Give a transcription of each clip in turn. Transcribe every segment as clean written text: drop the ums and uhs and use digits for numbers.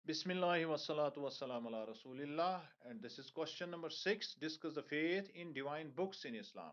Bismillah wassalatu wassalam ala Rasulillah. And this is question number 6. Discuss the faith in divine books in Islam.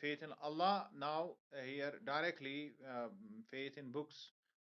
faith in Allah, now here directly faith in books.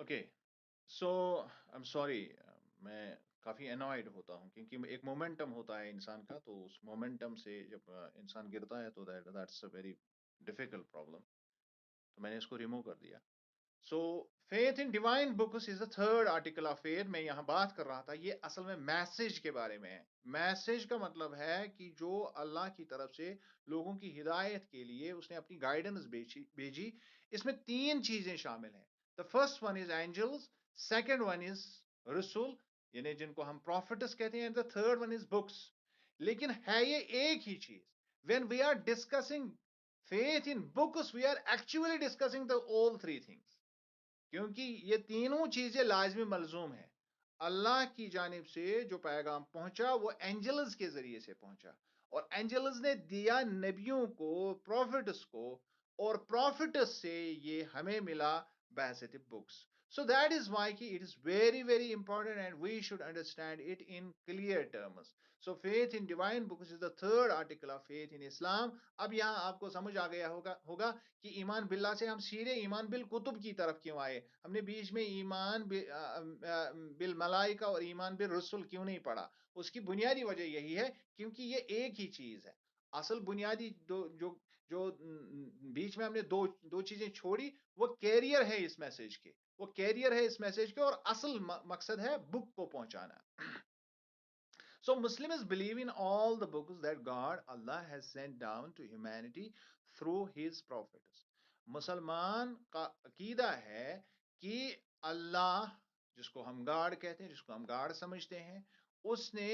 Okay so I am sorry, میں کافی annoyed ہوتا ہوں کیونکہ ایک momentum ہوتا ہے انسان کا، تو اس مومنٹم سے جب انسان گرتا ہے تو that's a very difficult problem, تو میں نے اس کو ریموو کر دیا. So faith in divine books is the third article of faith. میں یہاں بات کر رہا تھا، یہ اصل میں میسج کے بارے میں ہے. میسج کا مطلب ہے کہ جو اللہ کی طرف سے لوگوں کی ہدایت کے لیے اس نے اپنی گائیڈنس بھیجی. اس میں تین چیزیں شامل ہیں. The first one is angels, second one is رسول یعنی جن کو ہم پروفٹس کہتے ہیں، and the third one is books. لیکن ہے یہ ایک ہی چیز. When we are discussing faith in books we are actually discussing the all three things. کیونکہ یہ تینوں چیزیں لازمی ملزوم ہیں. اللہ کی جانب سے جو پیغام پہنچا وہ اینجلز کے ذریعے سے پہنچا، اور اینجلز نے دیا نبیوں کو، پروفٹس کو، اور پروفٹس سے یہ ہمیں ملا بحثت books. So that is why it is very very important and we should understand it in clear terms. So faith in divine books is the third article of faith in Islam. اب یہاں آپ کو سمجھ آ گیا ہوگا کہ ایمان باللہ سے ہم سیدھے ایمان بالکتب کی طرف کیوں آئے. ہم نے بیچ میں ایمان بالملائکہ اور ایمان بالرسل کیوں نہیں پڑھا. اس کی بنیادی وجہ یہی ہے کیونکہ یہ ایک ہی چیز ہے. اصل بنیادی جو بیچ میں ہم نے دو چیزیں چھوڑی، وہ کیریئر ہے اس میسج کے، وہ کیریئر ہے اس میسج کے، اور اصل مقصد ہے بک کو پہنچانا. So Muslims believe in all the books that God, Allah has sent down to humanity through his prophets. مسلمان کا عقیدہ ہے کہ اللہ، جس کو ہم گاڈ کہتے ہیں، جس کو ہم گاڈ سمجھتے ہیں، اس نے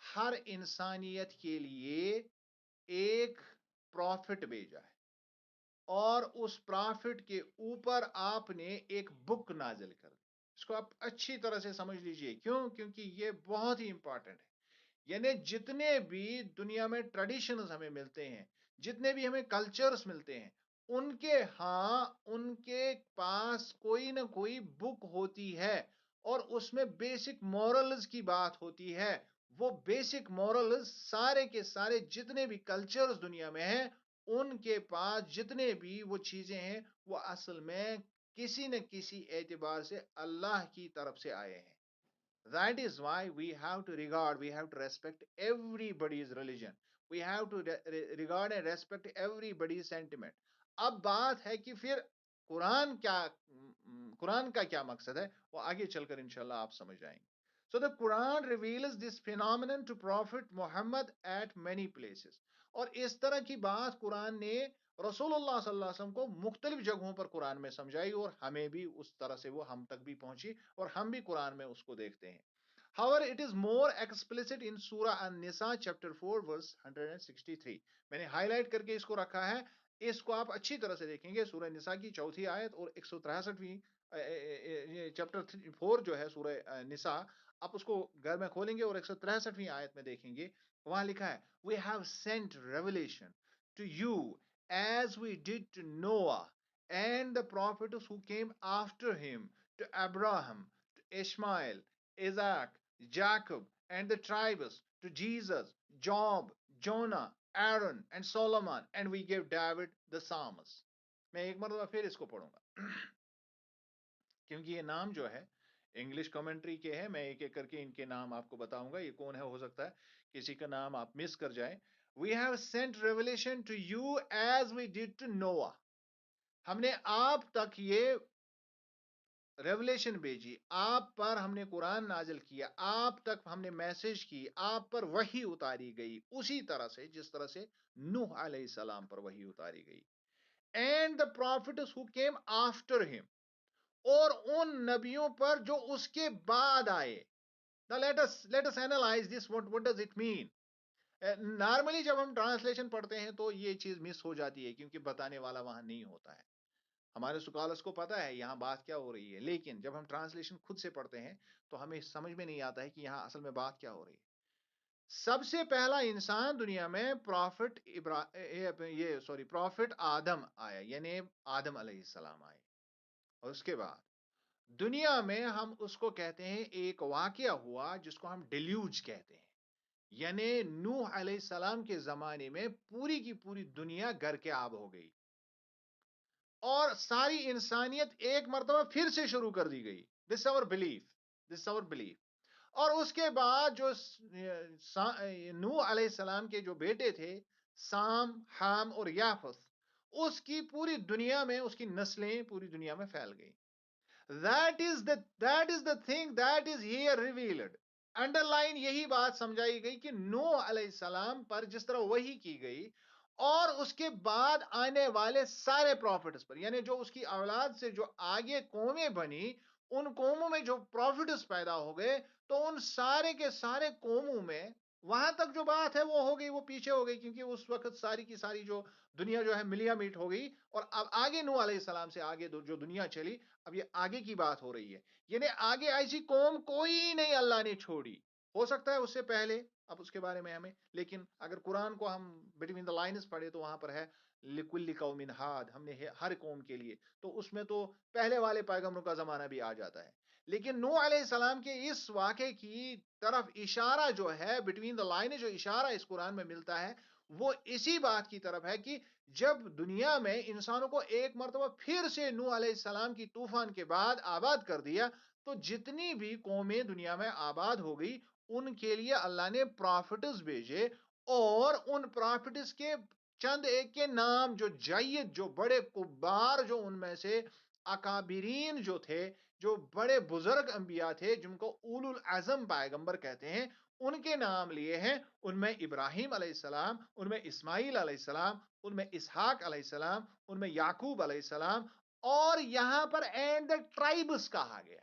ہر انسانیت کے لیے ایک پروفٹ بھیجا ہے، اور اس پرافٹ کے اوپر آپ نے ایک بک نازل کر دی. اس کو آپ اچھی طرح سے سمجھ لیجئے. کیوں؟ کیونکہ یہ بہت ہی امپورٹنٹ ہے. یعنی جتنے بھی دنیا میں ٹریڈیشنز ہمیں ملتے ہیں، جتنے بھی ہمیں کلچرز ملتے ہیں، ان کے پاس کوئی نہ کوئی بک ہوتی ہے، اور اس میں بیسک مورلز کی بات ہوتی ہے. وہ بیسک مورلز سارے کے سارے جتنے بھی کلچرز دنیا میں ہیں، ان کے پاس جتنے بھی وہ چیزیں ہیں، وہ اصل میں کسی نہ کسی اعتبار سے اللہ کی طرف سے آئے ہیں. That is why we have to respect everybody's religion. We have to regard and respect everybody's sentiment. اب بات ہے کہ پھر قرآن کا کیا مقصد ہے، وہ آگے چل کر انشاءاللہ آپ سمجھ جائیں گے. So the Quran reveals this phenomenon to Prophet Muhammad at many places. اور اس طرح کی بات قرآن نے رسول اللہ صلی اللہ علیہ وسلم کو مختلف جگہوں پر قرآن میں سمجھائی، اور ہمیں بھی اس طرح سے وہ ہم تک بھی پہنچی، اور ہم بھی قرآن میں اس کو دیکھتے ہیں. However, it is more explicit in Surah An-Nisa chapter 4 verse 163. میں نے ہائی لائٹ کر کے اس کو رکھا ہے. اس کو آپ اچھی طرح سے دیکھیں گے. سورہ نساء کی 4 آیت اور 163ویں چیپٹر 4 جو ہے سورہ نساء، آپ اس کو گھر میں کھولیں گے اور 163ویں آیت میں دیکھیں گے. وہاں لکھا ہے We have sent revelation to you as we did to Noah and the prophets who came after him, to Abraham, to Ishmael, Isaac, Jacob, and the tribes, to Jesus, Job, Jonah, Aaron, and Solomon, and we gave David the Psalms. میں ایک مرتبہ پھر اس کو پڑھوں گا کیونکہ یہ نام جو ہے انگلش کمنٹری کے ہے. میں ایک ایک کر کے ان کے نام آپ کو بتاؤں گا. یہ کون ہے، ہو سکتا ہے کسی کا نام آپ مس کر جائیں. We have sent revelation to you as we did to Noah. ہم نے آپ تک یہ ریولیشن بھیجی، آپ پر ہم نے قرآن نازل کیا، آپ تک ہم نے میسج کی، آپ پر وحی اتاری گئی اسی طرح سے جس طرح سے نوح علیہ السلام پر وحی اتاری گئی. And the prophets who came after him، اور ان نبیوں پر جو اس کے بعد آئے. Now let us analyze this. What does it mean? Normally جب ہم ٹرانسلیشن پڑھتے ہیں تو یہ چیز مس ہو جاتی ہے کیونکہ بتانے والا وہاں نہیں ہوتا ہے. ہمارے سکالرس کو پتا ہے یہاں بات کیا ہو رہی ہے، لیکن جب ہم ٹرانسلیشن خود سے پڑھتے ہیں تو ہمیں سمجھ میں نہیں آتا ہے کہ یہاں اصل میں بات کیا ہو رہی ہے. سب سے پہلا انسان دنیا میں پروفٹ آدم آیا، یعنی آدم علیہ السلام آئے. اور اس کے بعد دنیا میں ہم اس کو کہتے ہیں ایک واقعہ ہوا جس کو ہم ڈیلیوج کہتے ہیں. یعنی نوح علیہ السلام کے زمانے میں پوری کی پوری دنیا گر کے آب ہو گئی. اور ساری انسانیت ایک مرتبہ پھر سے شروع کر دی گئی. This our belief. This our belief. اور اس کے بعد جو نوح علیہ السلام کے جو بیٹے تھے، سام، حام اور یافس، اس کی پوری دنیا میں اس کی نسلیں پوری دنیا میں پھیل گئی. that is the thing that is here revealed. Under line یہی بات سمجھائی گئی کہ نوح علیہ السلام پر جس طرح وحی کی گئی اور اس کے بعد آنے والے سارے پروفٹس پر، یعنی جو اس کی اولاد سے جو آگے قومیں بنی، ان قوموں میں جو پروفٹس پیدا ہو گئے، تو ان سارے کے سارے قوموں میں وہاں تک جو بات ہے وہ ہو گئی، وہ پیچھے ہو گئی، کیونکہ اس وقت ساری کی ساری جو دنیا جو ہے ملیا میٹ ہو گئی. اور اب آگے نوح علیہ السلام سے آگے جو دنیا چلی، اب یہ آگے کی بات ہو رہی ہے. یعنی آگے ایسی قوم کوئی نہیں اللہ نے چھوڑی. ہو سکتا ہے اس سے پہلے، اب اس کے بارے میں ہمیں، لیکن اگر قرآن کو ہم بٹوین دا لائنز پڑھے تو وہاں پر ہے لکل قوم ہاد، ہم نے ہر قوم کے لیے، تو اس میں تو پہلے والے پیغمبروں کا زمانہ بھی آ جاتا ہے. لیکن نوح علیہ السلام کے اس واقعے کی طرف اشارہ جو ہے، بٹوین دا لائن جو اشارہ اس قرآن میں ملتا ہے، وہ اسی بات کی طرف ہے کہ جب دنیا میں انسانوں کو ایک مرتبہ پھر سے نوح علیہ السلام کی طوفان کے بعد آباد کر دیا، تو جتنی بھی قومیں دنیا میں آباد ہو گئی، ان کے لیے اللہ نے پرافٹس بھیجے. اور ان پرافٹس کے چند ایک کے نام جو جید، جو بڑے کبار، جو ان میں سے اکابرین جو تھے، جو بڑے بزرگ انبیاء تھے، جن کو اولو العزم پیغمبر کہتے ہیں، ان کے نام لیے ہیں. ان میں ابراہیم علیہ السلام، ان میں اسماعیل علیہ السلام، ان میں اسحاق علیہ السلام، ان میں یعقوب علیہ السلام. اور یہاں پر اینڈ دا ٹرائبس کہا گیا،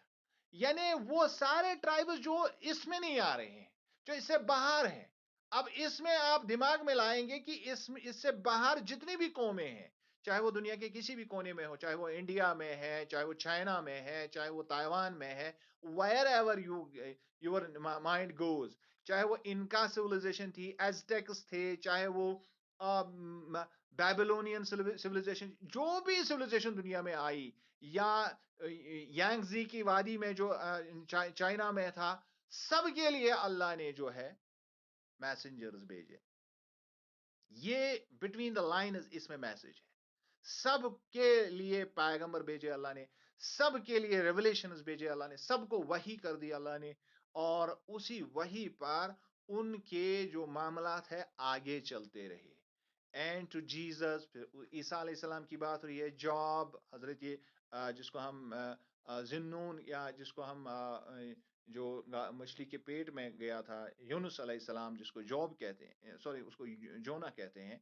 یعنی وہ سارے ٹرائبس جو اس میں نہیں آ رہے ہیں، جو اس سے باہر ہیں. اب اس میں آپ دماغ میں لائیں گے کہ اس سے باہر جتنی بھی قومیں ہیں، چاہے وہ دنیا کے کسی بھی کونے میں ہو، چاہے وہ انڈیا میں ہے، چاہے وہ چائنا میں ہے، چاہے وہ تائیوان میں ہے، where ever your mind goes, چاہے وہ انکا سیولائزیشن تھی، ایزٹیکس تھے، چاہے وہ بیبلونین سیولائزیشن، جو بھی سیولائزیشن دنیا میں آئی، یا یانگزی کی وادی میں جو چائنا میں تھا، سب کے لیے اللہ نے جو ہے میسنجرز بھیجے. یہ بٹوین دا لائنز اس میں میسج ہے. سب کے لیے پیغمبر بھیجے اللہ نے، سب کے لیے ریولیشنز بھیجے اللہ نے، سب کو وحی کر دی اللہ نے. اور اسی وحی پر ان کے جو معاملات ہے آگے چلتے رہے. اینڈ ٹو جیزس، پھر عیسیٰ علیہ السلام کی بات ہو رہی ہے. جاب، حضرت جس کو ہم ذنون، یا جس کو ہم جو مچھلی کے پیٹ میں گیا تھا، یونس علیہ السلام، جس کو جوب کہتے ہیں، سوری اس کو جونا کہتے ہیں،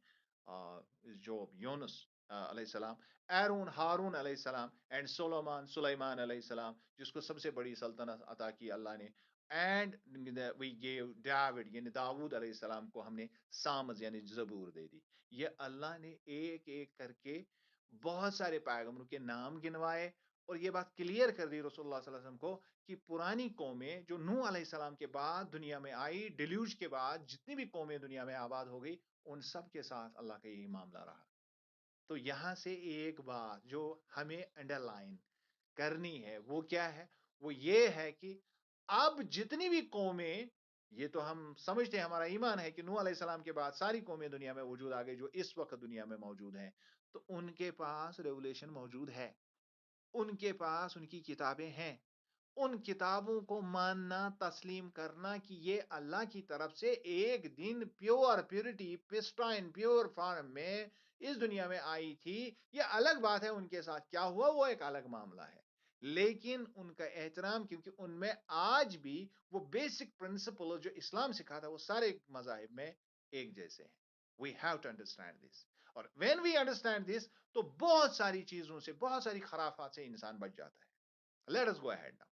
جوب، یونس علیہ السلام. ایرون، ہارون علیہ السلام. اینڈ سلیمان علیہ السلام، جس کو سب سے بڑی سلطنت عطا کی اللہ نے. اینڈ وی گیو ڈیوڈ، یعنی داود علیہ السلام کو ہم نے سامز یعنی زبور دے دی. یہ اللہ نے ایک ایک کر کے بہت سارے پیغمبروں کے نام گنوائے، اور یہ بات کلیئر کر دی رسول اللہ صلی اللہ علیہ وسلم کو کہ پرانی قومیں جو نوح علیہ السلام کے بعد دنیا میں آئی، ڈیلیوج کے بعد جتنی بھی قومیں دنیا میں آباد ہو گئی، ان سب کے ساتھ اللہ کا یہی معاملہ رہا. تو یہاں سے ایک بات جو ہمیں انڈر لائن کرنی ہے وہ کیا ہے؟ وہ یہ ہے کہ اب جتنی بھی قومیں، یہ تو ہم سمجھتے ہیں، ہمارا ایمان ہے کہ نوح علیہ السلام کے بعد ساری قومیں دنیا میں وجود آ گئی جو اس وقت دنیا میں موجود ہیں، تو ان کے پاس ریولیشن موجود ہے، ان کے پاس ان کی کتابیں ہیں. ان کتابوں کو ماننا، تسلیم کرنا کہ یہ اللہ کی طرف سے ایک دن پیور پیورٹی، پسٹائن پیور فارم میں اس دنیا میں آئی تھی. یہ الگ بات ہے ان کے ساتھ کیا ہوا، وہ ایک الگ معاملہ ہے. لیکن ان کا احترام، کیونکہ ان میں آج بھی وہ بیسک پرنسپل جو اسلام سکھاتا ہے وہ سارے مذاہب میں ایک جیسے ہیں. We have to understand this. اور وین وی انڈرسٹینڈ دس، تو بہت ساری چیزوں سے، بہت ساری خرافات سے انسان بچ جاتا ہے. Let us go ahead now.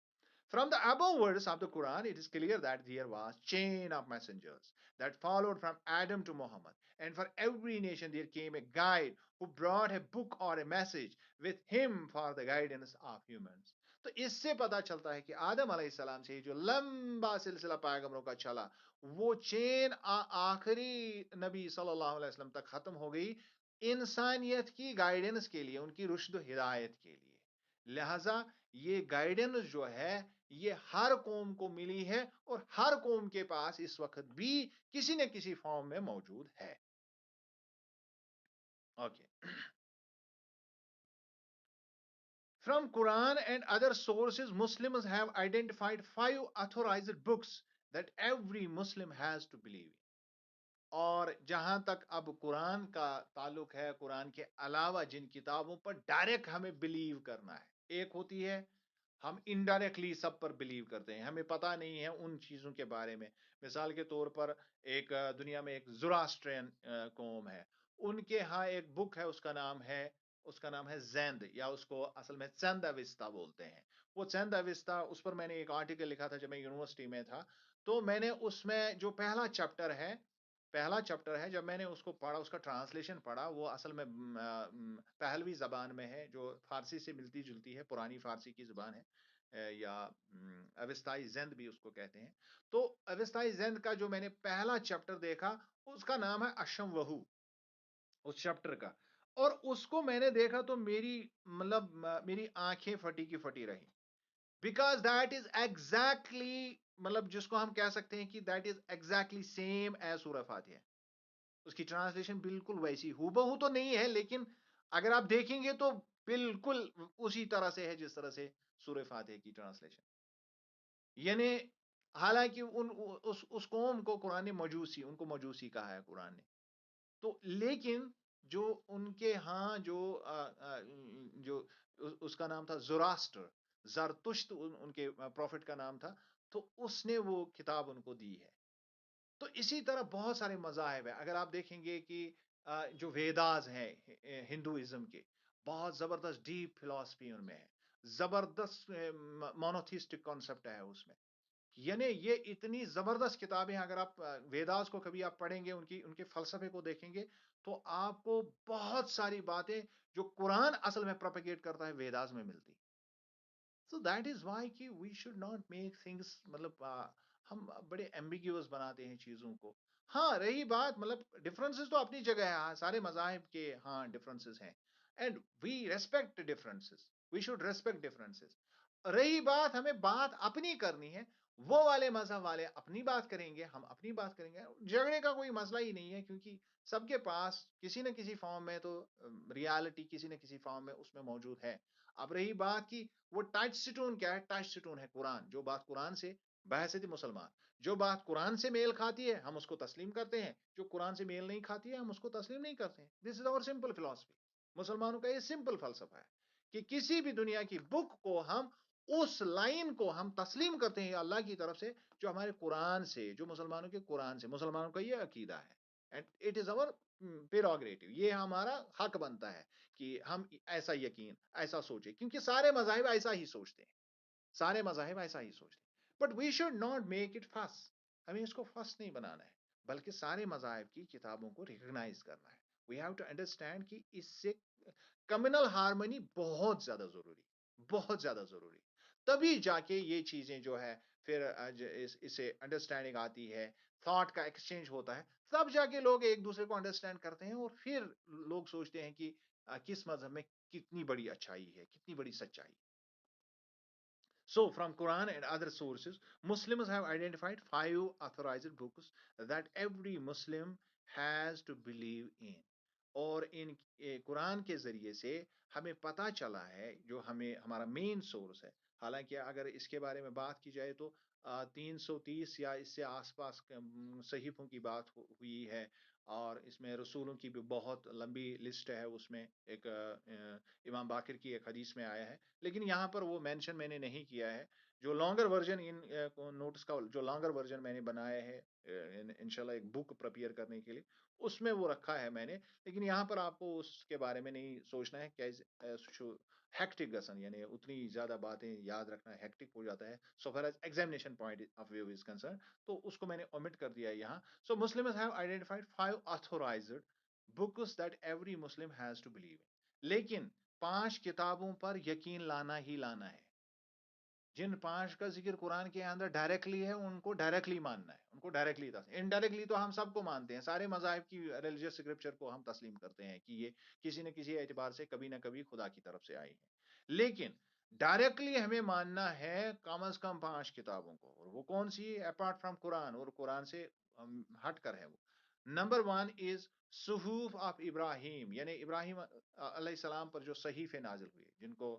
From the above verse of the Quran, it is clear that there was chain of messengers that followed from Adam to Muhammad. And for every nation there came a guide who brought a book or a message with him for the guidance of humans. تو اس سے پتا چلتا ہے کہ آدم علیہ السلام سے جو لمبا سلسلہ پیغمبروں کا چلا، وہ چین آخری نبی صلی اللہ علیہ وسلم تک ختم ہو گئی، انسانیت کی گائیڈنس کے لیے، ان کی رشد و ہدایت کے لیے. لہذا یہ گائیڈنس جو ہے یہ ہر قوم کو ملی ہے، اور ہر قوم کے پاس اس وقت بھی کسی نہ کسی فارم میں موجود ہے. Okay. From Quran and other sources, Muslims have identified 5 authorized books that every Muslim has to believe in. اور جہاں تک اب قرآن کا تعلق ہے، قرآن کے علاوہ جن کتابوں پر ڈائریکٹ ہمیں بلیو کرنا ہے، ایک ہوتی ہے ہم انڈائریکٹلی سب پر بلیو کرتے ہیں، ہمیں پتہ نہیں ہے ان چیزوں کے بارے میں. مثال کے طور پر ایک دنیا میں ایک زوراسٹرین قوم ہے، ان کے ہاں ایک بک ہے، اس کا نام ہے زیند، یا اس کو اصل میں چند اوستا بولتے ہیں. وہ چند اوستا، اس پر میں نے ایک آرٹیکل لکھا تھا جب میں یونیورسٹی میں تھا. تو میں نے اس میں جو پہلا چیپٹر ہے جب میں نے اس کو پڑھا، اس کا ٹرانسلیشن پڑھا، وہ اصل میں پہلوی زبان میں ہے جو فارسی سے ملتی جلتی ہے، پرانی فارسی کی زبان ہے، یا اوستائی زند بھی اس کو کہتے ہیں. تو اوستائی زند کا جو میں نے پہلا چیپٹر دیکھا، اس کا نام ہے اشم وہو، اس چیپٹر کا. اور اس کو میں نے دیکھا تو میری آنکھیں پھٹی کی پھٹی رہی. بیکاز دیٹ از ایگزیکٹلی، مطلب جس کو ہم کہہ سکتے ہیں کہ that is exactly same as سورہ فاتحہ. اس کی ٹرانسلیشن بالکل ویسی ہو بہو تو نہیں ہے، لیکن اگر آپ دیکھیں گے تو بالکل اسی طرح سے ہے جس طرح سے سورہ فاتحہ کی ٹرانسلیشن. یعنی حالانکہ اس قوم کو قرآن نے مجوسی، ان کو مجوسی کہا ہے قرآن نے. تو لیکن جو ان کے ہاں جو اس کا نام تھا زوراسٹر، زرتشت ان کے پروفٹ کا نام تھا. تو اس نے وہ کتاب ان کو دی ہے. تو اسی طرح بہت سارے مذاہب ہیں. اگر آپ دیکھیں گے کہ جو ویداز ہیں ہندوازم کے، بہت زبردست ڈیپ فلاسفی ان میں ہے، زبردست مونوتھیسٹک کانسیپٹ ہے اس میں. یعنی یہ اتنی زبردست کتابیں ہیں، اگر آپ ویداز کو کبھی آپ پڑھیں گے، ان کے فلسفے کو دیکھیں گے، تو آپ کو بہت ساری باتیں جو قرآن اصل میں پروپیگیٹ کرتا ہے ویداز میں ملتی. سو دیٹ از وائی کہ we should not make things, مطلب ہم بڑے ایمبیگیوس بناتے ہیں چیزوں کو. ہاں رہی بات، مطلب ڈفرنسز تو اپنی جگہ ہے، ہاں سارے مذاہب کے ہاں ڈفرنسز ہیں، and we respect differences, we should respect differences. رہی بات ہمیں بات اپنی کرنی ہے، وہ والے مذہب والے اپنی بات کریں گے، ہم اپنی بات کریں گے. جھگڑے کا کوئی مسئلہ ہی نہیں ہے، کیونکہ سب کے پاس کسی نہ کسی فارم میں تو ریالٹی کسی نہ کسی فارم میں اس میں موجود ہے. اب رہی بات کی وہ ٹچ سٹون کیا ہے، ٹچ سٹون ہے قرآن. جو بات قرآن سے بحثیت مسلمان، جو بات قرآن سے میل کھاتی ہے ہم اس کو تسلیم کرتے ہیں، جو قرآن سے میل نہیں کھاتی ہے ہم اس کو تسلیم نہیں کرتے ہیں. دس از اور سمپل فلاسفی. مسلمانوں کا یہ سمپل فلسفہ ہے کہ کسی بھی دنیا کی بک کو ہم اس لائن کو ہم تسلیم کرتے ہیں اللہ کی طرف سے، جو ہمارے قرآن سے، جو مسلمانوں کے قرآن سے. مسلمانوں کا یہ عقیدہ ہے، اینڈ اٹ از اور پیروگریٹو، یہ ہمارا حق بنتا ہے کہ ہم ایسا یقین، ایسا سوچیں، کیونکہ سارے مذاہب ایسا ہی سوچتے ہیں، سارے مذاہب ایسا ہی سوچتے ہیں. But we should not make it fuss, ہمیں اس کو فس نہیں بنانا ہے، بلکہ سارے مذاہب کی کتابوں کو ریکگنائز کرنا ہے. وی ہیو ٹو انڈرسٹینڈ کہ اس سے کمیونل ہارمنی بہت زیادہ ضروری، بہت زیادہ ضروری. تبھی جا کے یہ چیزیں جو ہے پھر اسے انڈرسٹینڈنگ آتی ہے، تھاٹ کا ایکسچینج ہوتا ہے، تب جا کے لوگ ایک دوسرے کو انڈرسٹینڈ کرتے ہیں، اور پھر لوگ سوچتے ہیں کہ کس مذہب میں کتنی بڑی اچھائی ہے، کتنی بڑی سچائی. So, from Quran and other sources, Muslims have identified 5 authorized books that every Muslim has to believe in. اور ان قرآن کے ذریعے سے ہمیں پتہ چلا ہے، جو ہمیں ہمارا مین سورس ہے. حالانکہ اگر اس کے بارے میں بات کی جائے تو 330 یا اس سے آس پاس صحیفوں کی بات ہوئی ہے، اور اس میں رسولوں کی بھی بہت لمبی لسٹ ہے. اس میں ایک امام باقر کی ایک حدیث میں آیا ہے، لیکن یہاں پر وہ مینشن میں نے نہیں کیا ہے. جو لانگر ورژن ان نوٹس کا جو لانگر ورژن میں نے بنایا ہے انشاءاللہ ایک بک پریپیئر کرنے کے لیے، اس میں وہ رکھا ہے میں نے. لیکن یہاں پر آپ کو اس کے بارے میں نہیں سوچنا ہے کہ ہیکٹک گسن، یعنی اتنی زیادہ باتیں یاد رکھنا ہیکٹک ہو جاتا ہے so far as examination point of view is concern. تو اس کو میں نے omit کر دیا ہے یہاں. So Muslims have identified 5 authorized books that every Muslim has to believe in. لیکن 5 کتابوں پر یقین لانا ہی لانا ہے. جن 5 کا ذکر قرآن کے اندر ڈائریکٹلی ہے ان کو ڈائریکٹلی ماننا ہے، ان کو ڈائریکٹلی. انڈائریکٹلی تو ہم سب کو مانتے ہیں، سارے مذاہب کی ریلیجیس اسکرپچر کو ہم تسلیم کرتے ہیں کہ یہ کسی نہ کسی اعتبار سے کبھی نہ کبھی خدا کی طرف سے آئی ہیں. لیکن ڈائریکٹلی ہمیں ماننا ہے کم از کم 5 کتابوں کو، اور وہ کون سی؟ اپارٹ فرام قرآن، اور قرآن سے ہٹ کر ہے وہ. نمبر 1 از صحف آف ابراہیم، یعنی ابراہیم علیہ السلام پر جو صحیفے نازل ہوئے، جن کو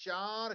4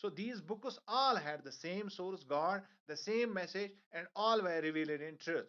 So these books all had the same source God, the same message and all were revealed in truth.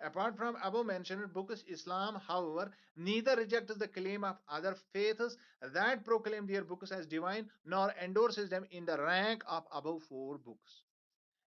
Apart from above mentioned books, Islam, however, neither rejects the claim of other faiths that proclaim their books as divine, nor endorses them in the rank of above 4 books.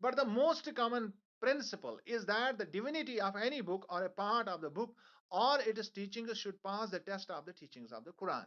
But the most common principle is that the divinity of any book or a part of the book or its teachings should pass the test of the teachings of the Quran.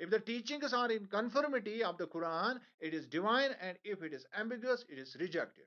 If the teachings are in conformity of the Quran, it is divine, and if it is ambiguous, it is rejected.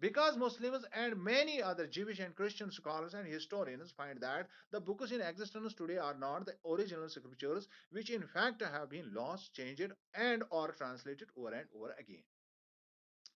Because Muslims and many other Jewish and Christian scholars and historians find that the books in existence today are not the original scriptures, which in fact have been lost, changed, and or translated over and over again.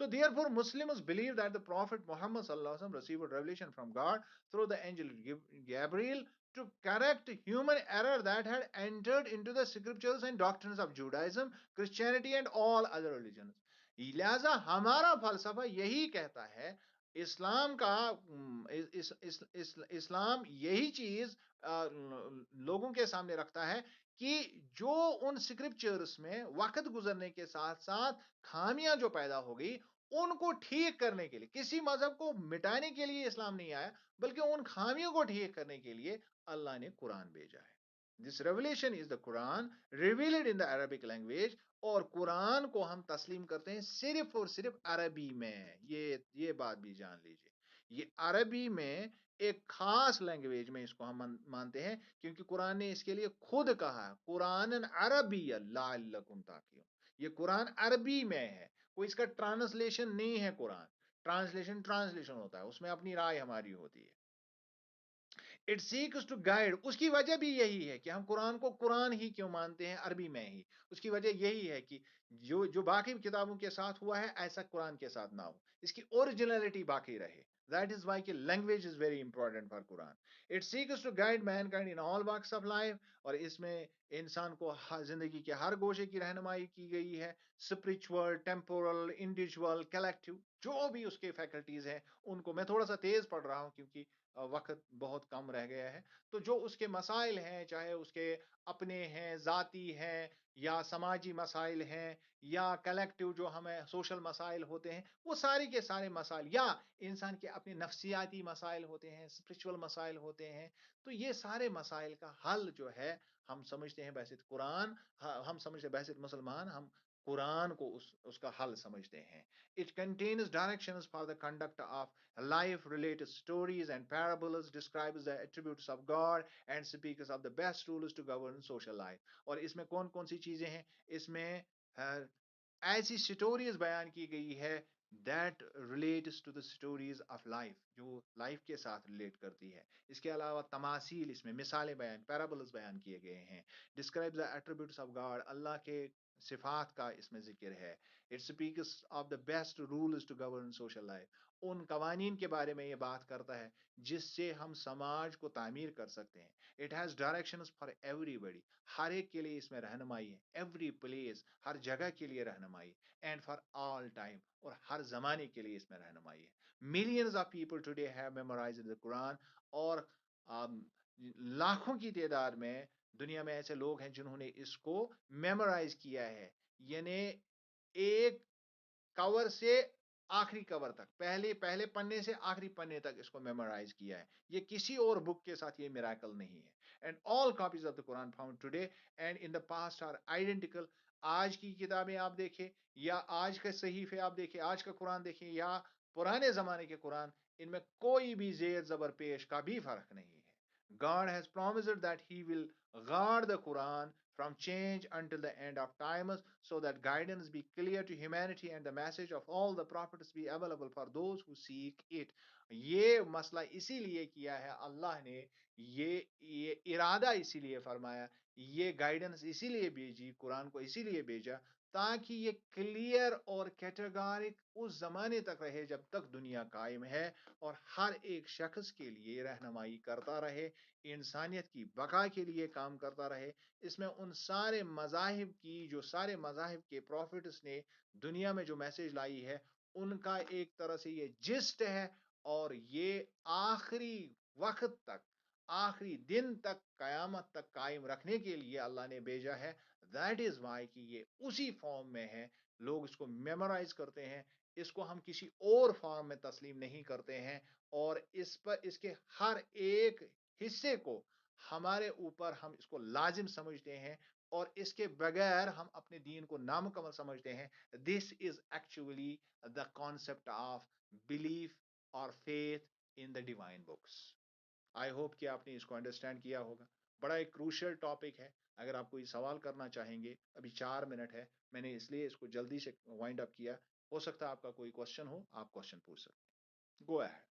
So therefore Muslims believe that the Prophet Muhammad sallallahu alaihi wasallam received revelation from God through the angel Gabriel to correct human error that had entered into the scriptures and doctrines of Judaism, Christianity, and all other religions. لہذا ہمارا فلسفہ یہی کہتا ہے، اسلام کا اسلام یہی چیز لوگوں کے سامنے رکھتا ہے کہ جو ان اسکرپچرس میں وقت گزرنے کے ساتھ ساتھ خامیاں جو پیدا ہو گئی، ان کو ٹھیک کرنے کے لیے، کسی مذہب کو مٹانے کے لیے اسلام نہیں آیا، بلکہ ان خامیوں کو ٹھیک کرنے کے لیے اللہ نے قرآن بھیجا ہے. This revelation is the Quran revealed in the Arabic language. اور قرآن کو ہم تسلیم کرتے ہیں صرف اور صرف عربی میں. یہ بات بھی جان لیجیے، یہ عربی میں ایک خاص لینگویج میں اس کو ہم مانتے ہیں، کیونکہ قرآن نے اس کے لیے خود کہا قرآن عربی لعلکم تعقلون. یہ قرآن عربی میں ہے، کوئی اس کا ٹرانسلیشن نہیں ہے. قرآن ٹرانسلیشن ہوتا ہے، اس میں اپنی رائے ہماری ہوتی ہے. It seeks to guide. اس کی وجہ بھی یہی ہے کہ ہم قرآن کو قرآن ہی کیوں مانتے ہیں عربی میں ہی. اس کی وجہ یہی ہے کہ جو باقی کتابوں کے ساتھ ہوا ہے ایسا قرآن کے ساتھ نہ ہو، اس کی اوریجنلٹی باقی رہے. That is why کہ language is very important for Quran. It seeks to guide mankind in all walks of life. اور اس میں انسان کو زندگی کے ہر گوشے کی رہنمائی کی گئی ہے. اسپرچول، ٹیمپورل، انڈیویجول، کلیکٹیو، جو بھی اس کے فیکلٹیز ہیں ان کو. میں تھوڑا سا تیز پڑھ رہا ہوں کیونکہ وقت بہت کم رہ گیا ہے. تو جو اس کے مسائل ہیں، چاہے اس کے اپنے ہیں، ذاتی ہیں، یا سماجی مسائل ہیں، یا کلیکٹیو جو ہمیں سوشل مسائل ہوتے ہیں، وہ سارے کے سارے مسائل، یا انسان کے اپنے نفسیاتی مسائل ہوتے ہیں، اسپرچول مسائل ہوتے ہیں، تو یہ سارے مسائل کا حل جو ہے ہم سمجھتے ہیں بحثیت قرآن. ہم سمجھتے ہیں بحثیت مسلمان، ہم قرآن کو اس کا حل سمجھتے ہیں. It contains directions for the conduct of life related stories and parables, describes the attributes of God and speaks of the best rules to govern social life. اور اس میں کون کون سی چیزیں ہیں؟ اس میں ایسی سٹوریز بیان کی گئی ہے that relates to the stories of life، جو لائف کے ساتھ ریلیٹ کرتی ہے. اس کے علاوہ تماثیل، اس میں مثالیں بیان، پیرابلز بیان کیے گئے ہیں. describes the attributes of God، اللہ کے صفات کا اس میں ذکر ہے. It speaks of the best rules to govern social life، ان قوانین کے بارے میں یہ بات کرتا ہے جس سے ہم سماج کو تعمیر کر سکتے ہیں. It has directions for everybody، ہر ایک کے لیے اس میں رہنمائی ہے. Every place، ہر جگہ کے لیے رہنمائی. And for all time، اور ہر زمانے کے لیے اس میں رہنمائی ہے. Millions of people today have memorized the Quran، اور لاکھوں کی تعداد میں دنیا میں ایسے لوگ ہیں جنہوں نے اس کو میمورائز کیا ہے. یعنی ایک کور سے آخری کور تک، پہلے پنے سے آخری پنے تک اس کو میمورائز کیا ہے. یہ کسی اور بک کے ساتھ یہ میراکل نہیں ہے. And all copies of the Quran found today and in the past are identical. آج کی کتابیں آپ دیکھیں، یا آج کے صحیفے آپ دیکھیں، آج کا قرآن دیکھیں، یا پرانے زمانے کے قرآن، ان میں کوئی بھی زیر زبر پیش کا بھی فرق نہیں ہے. God has promised that he will guard the Quran from change until the end of times, so that guidance be clear to humanity and the message of all the prophets be available for those who seek it. یہ مسئلہ اسی لیے کیا ہے اللہ نے، یہ ارادہ اسی لیے فرمایا، یہ گائیڈنس اسی لیے بھیجی، قرآن کو اسی لیے بھیجا، تاکہ یہ کلیئر اور کیٹیگورک اس زمانے تک رہے جب تک دنیا قائم ہے، اور ہر ایک شخص کے لیے رہنمائی کرتا رہے، انسانیت کی بقا کے لیے کام کرتا رہے. اس میں ان سارے مذاہب کی، جو سارے مذاہب کے پروفٹس نے دنیا میں جو میسج لائی ہے، ان کا ایک طرح سے یہ جسٹ ہے. اور یہ آخری وقت تک، آخری دن تک، قیامت تک قائم رکھنے کے لیے اللہ نے بھیجا ہے. دیٹ از وائی کہ یہ اسی فارم میں ہے. لوگ اس کو میمورائز کرتے ہیں، اس کو ہم کسی اور فارم میں تسلیم نہیں کرتے ہیں. اور اس کے ہر ایک حصے کو ہمارے اوپر ہم اس کو لازم سمجھتے ہیں، اور اس کے بغیر ہم اپنے دین کو نامکمل سمجھتے ہیں. This is actually the concept of belief اور faith in the divine books. I hope کہ آپ نے اس کو انڈرسٹینڈ کیا ہوگا. بڑا ایک کروشل ٹاپک ہے. اگر آپ کوئی سوال کرنا چاہیں گے، ابھی 4 منٹ ہے، میں نے اس لیے اس کو جلدی سے وائنڈ اپ کیا. ہو سکتا ہے آپ کا کوئی کوشچن ہو، آپ کوشچن پوچھ سکتے ہیں. Go ahead.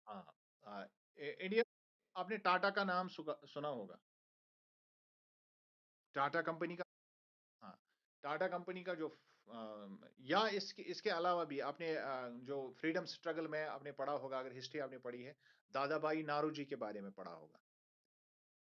ہاں، انڈیا، آپ نے ٹاٹا کا نام سنا ہوگا. ٹاٹا کمپنی کا. ہاں، ٹاٹا کمپنی کا جو یا اس کے علاوہ بھی آپ نے جو فریڈم سٹرگل میں آپ نے پڑھا ہوگا، اگر ہسٹری آپ نے پڑھی ہے، دادا بھائی نارو جی کے بارے میں پڑھا ہوگا.